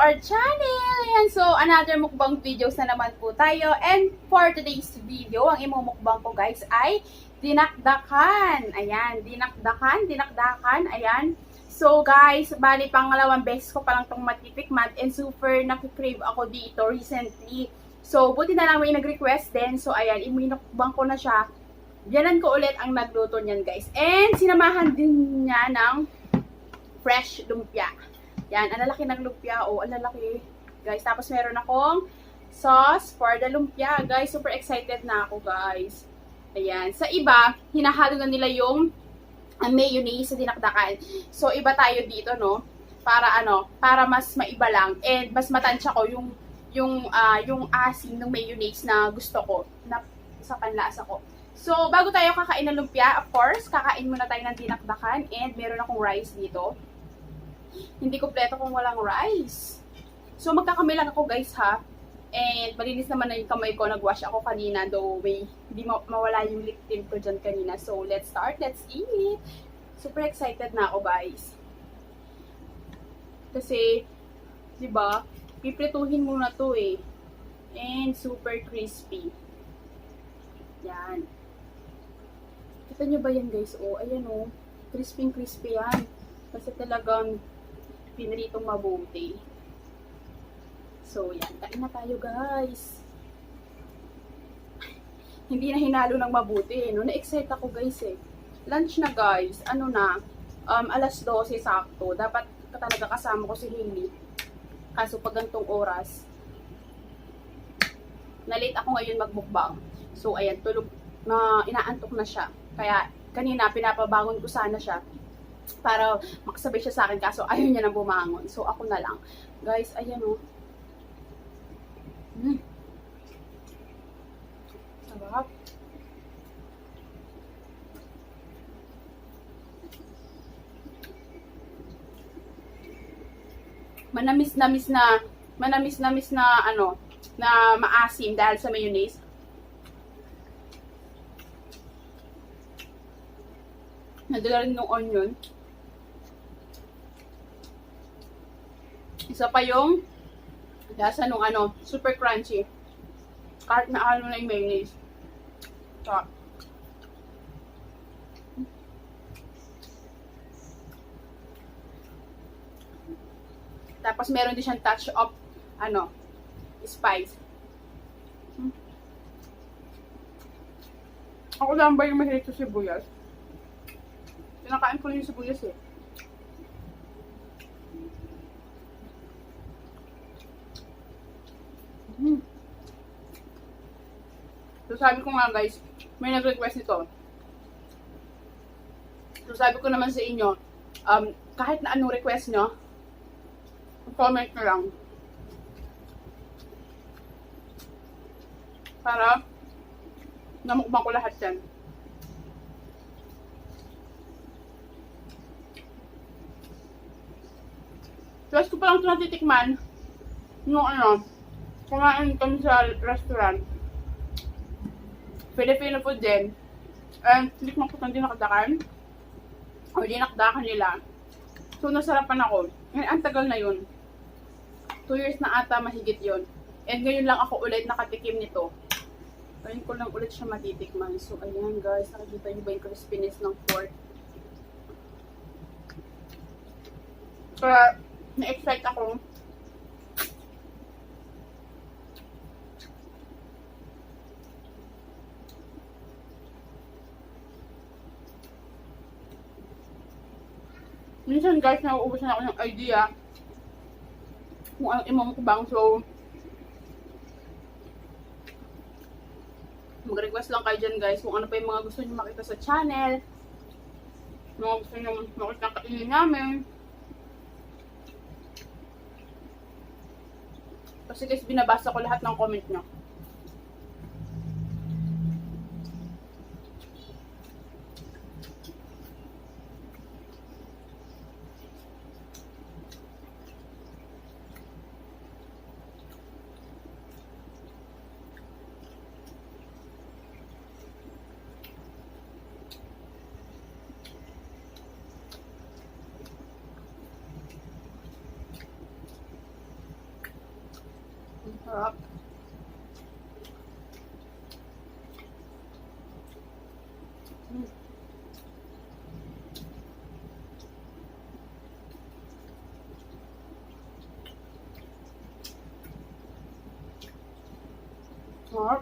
our channel! Ayan, so another mukbang videos na naman po tayo. And for today's video, ang imumukbang ko guys ay dinakdakan. Ayan, dinakdakan. Ayan. So guys, bali pangalawang beses ko palang itong matitikman and super nakikrave ako dito recently. So buti na lang may nag-request din. So ayan, imumukbang ko na siya. Yanan ko ulit ang nagluto niyan guys. And sinamahan din niya ng fresh lumpia. Yan, ang lalaki ng lumpia. Oh, ang lalaki. Guys, tapos meron akong sauce for the lumpia. Guys, super excited na ako, guys. Ayan. Sa iba, hinahalo na nila yung mayonnaise sa dinakdakan. So, iba tayo dito, no? Para mas maiba lang. And mas matansya ko yung asim ng mayonnaise na gusto ko. Na sa panlasa ko. So, bago tayo kakain ng lumpia, of course, kakain muna tayo ng dinakdakan. And meron akong rice dito. Hindi kompleto kung walang rice. So, magkakamay lang ako guys ha. And malinis naman na yung kamay ko. Nag-wash ako kanina. Though hindi mawala yung lip tint ko dyan kanina. So, let's start. Let's eat. Super excited na ako guys. Kasi, diba, piprituhin muna to eh. And super crispy. Yan. Kita nyo ba yan guys? Oh, ayan oh. Crispy yan. Kasi talagang pinaritong mabuti. So, yan. Kain na tayo, guys. Hindi na hinalo ng mabuti. No? Na-excite ako, guys, eh. Lunch na, guys. Ano na? Alas 12, sakto. Dapat talaga kasama ko si Hailey. Kaso, pag gantong oras, na-late ako ngayon magmukbang. So, ayan. Inaantok na siya. Kaya, kanina, pinapabangon ko sana siya para makasabay siya sa akin, kaso ayaw niya nang bumangon. So, ako na lang. Guys, ayan o. Sarap. Manamis-namis na na maasim dahil sa mayonnaise. Nadala rin ng onion. Isa pa yung lasa nung super crunchy. Kahit na na yung mayonnaise. So, tapos meron din siyang touch of spice. Ako lang ba yung mahilig sa sibuyas? Pinakain ko lang yung sibuyas eh. So sabi ko nga guys, may nag-request nito. So sabi ko naman sa inyo, kahit na anong request nyo, comment na lang. Para namukbang ko lahat yan. Tapos ko palang ito natitikman nung kumain kami sa restaurant. Filipino food din. And tikman ko itong dinakdakan. O dinakdakan nila. So nasarapan ako. And ang tagal na yun. 2 years na ata mahigit yun. And ngayon lang ako ulit nakatikim nito. Ngayon ko lang ulit siya matitikman. So ayan guys, nakikita nyo ba yung crispiness ng pork? Kaya na-excite ako. Minsan guys, nauubusan ako ng idea kung anong imamukbang. So, mag-request lang kayo dyan guys kung ano pa yung mga gusto nyo makita sa channel. Mga gusto nyo makita ang kainin namin. Kasi guys, binabasa ko lahat ng comment nyo. Sarap. Mm. Sarap.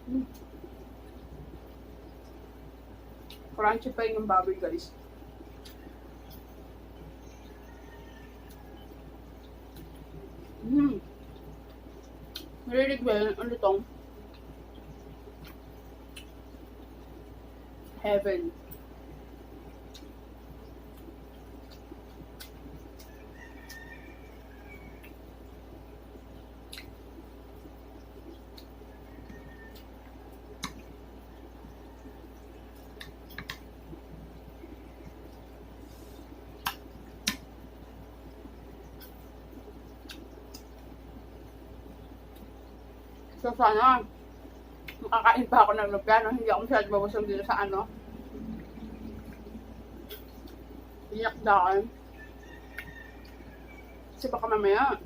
Mm. Crunchy pa yung baboy, guys. Really well, ano tong? Heaven. So sana, makakain pa ako ng lumpia, no? Hindi ako masyadong mabusog dito sa ano. Dinakdakan. Kasi baka mamaya.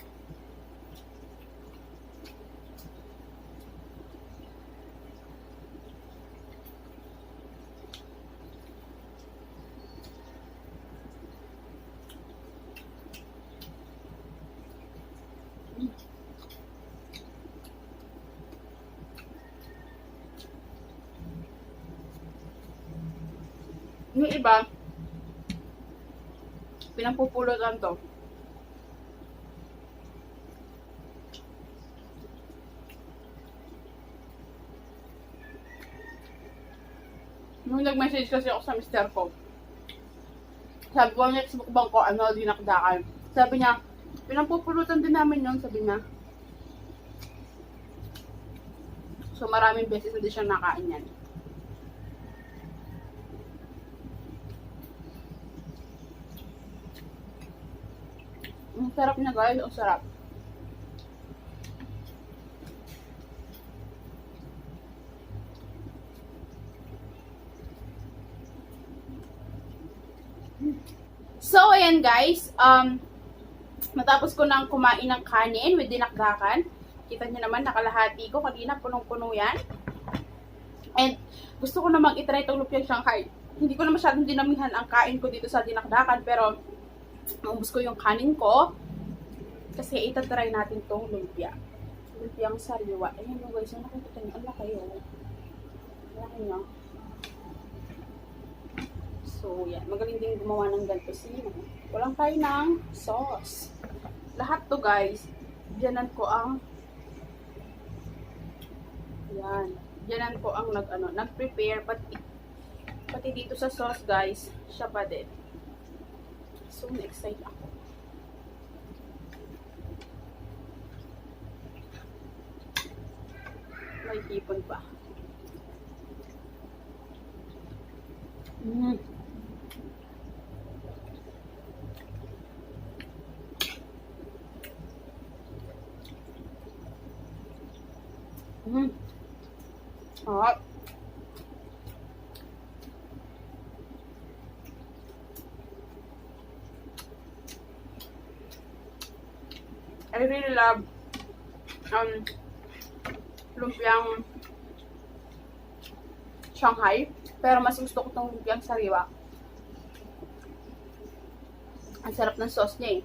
Yung iba, pinampupulutan to. Nung nag-message kasi ako sa mister ko, sabi ko, next mukbang ko, ano, dinakdakan. Sabi niya, pinampupulutan din namin yun, sabi niya. So, maraming beses hindi siya nakain yan. Ang sarap niya, guys. Ang sarap. So, ayan guys. Matapos ko nang kumain ng kanin with dinakdakan. Kita niyo naman, nakalahati ko. Kanina, punong-puno yan. And, gusto ko namang itry itong lumpiang Shanghai. Hindi ko na masyadong dinamihan ang kain ko dito sa dinakdakan. Pero, naubos ko yung kanin ko. Kasi itatry natin itong lumpia. Lumpiang sariwa. Ayan mo guys, nakikita niyo. Ang laki yun. Laki niyo. So, yan. Magaling din gumawa ng ganito. Sino? Walang tayo ng sauce. Lahat to guys, diyanan ko ang yan. Diyanan ko ang nag-prepare. Pati dito sa sauce guys, siya pa din. So, na-excite ako. May hipon pa. Hot. I really love lumpiang Shanghai, pero mas gusto ko itong lumpiang sariwa. Ang sarap ng sauce niya eh.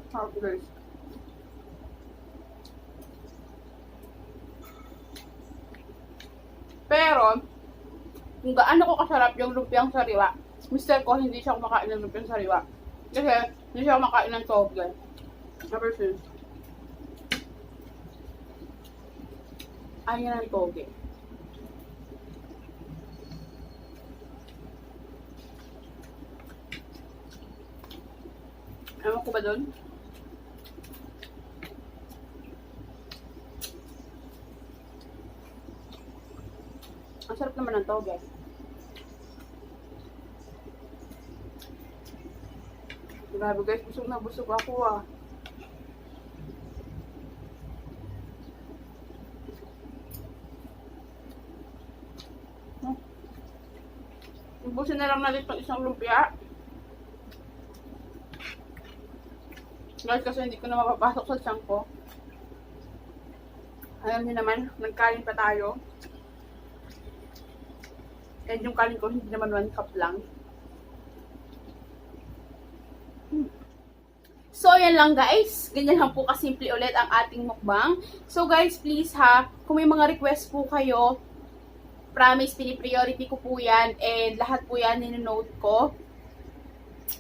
Sarap guys. Pero, kung gaano ko kasarap yung lumpiang sariwa, mister ko hindi siya kumakain ng lumpiang sariwa. Kasi, hindi siya kumakain ng toge. Never since. Ayaw ng toge. Ewan ko ba dun? Ang sarap naman ng toge. Grabe guys, busog na busog ako ah. Ubusin na lang natin itong isang lumpia. Guys, kasi hindi ko na mapapasok sa tiyan ko. Alam niyo naman, nagkain pa tayo. And yung kanin ko, hindi naman 1 cup lang. So, yan lang guys. Ganyan lang po kasimple ulit ang ating mukbang. So guys, please ha, kung may mga request po kayo, promise, pini-priority ko po yan. And lahat po yan, ninonote ko.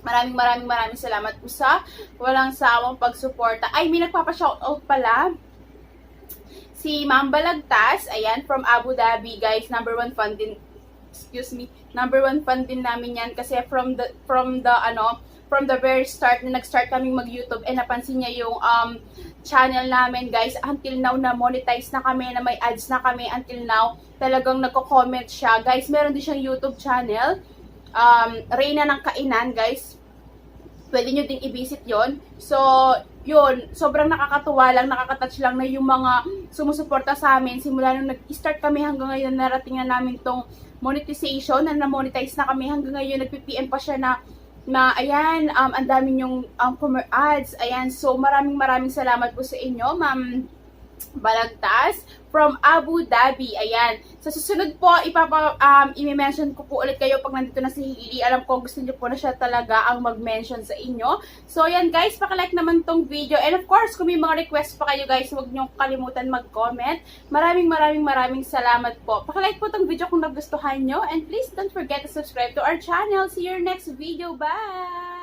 Maraming salamat po sa walang sawang pagsuporta. Ay, may nagpapa-shoutout pala. Si Ma'am Balagtas, ayan, from Abu Dhabi, guys. Number 1 fan din, number 1 fan din namin yan. Kasi from the very start na nag-start kaming mag-YouTube, napansin niya yung channel namin, guys. Until now, na monetize na kami, na may ads na kami. Until now, talagang nagko-comment siya. Guys, meron din siyang YouTube channel. Reyna ng Kainan, guys. Pwede nyo ding i-visit yon. So, yun, sobrang nakakatuwa lang, nakakatouch lang na yung mga sumusuporta sa amin. Simula nung nag-start kami hanggang ngayon, narating na namin tong monetization, na na-monetize na kami hanggang ngayon. Nag-PPM pa siya na ayan, ang dami yung ads. Ayan, so maraming salamat po sa inyo, Ma'am Balagtas from Abu Dhabi. Ayan. Sa susunod po, i-mention ko po ulit kayo pag nandito na si Hili. Alam ko, gusto niyo po na siya talaga ang mag-mention sa inyo. So, ayan guys, pakilike naman tong video. And of course, kung may mga request pa kayo guys, huwag niyo kalimutan mag-comment. Maraming salamat po. Pakilike po tong video kung nagustuhan nyo. And please don't forget to subscribe to our channel. See you next video. Bye!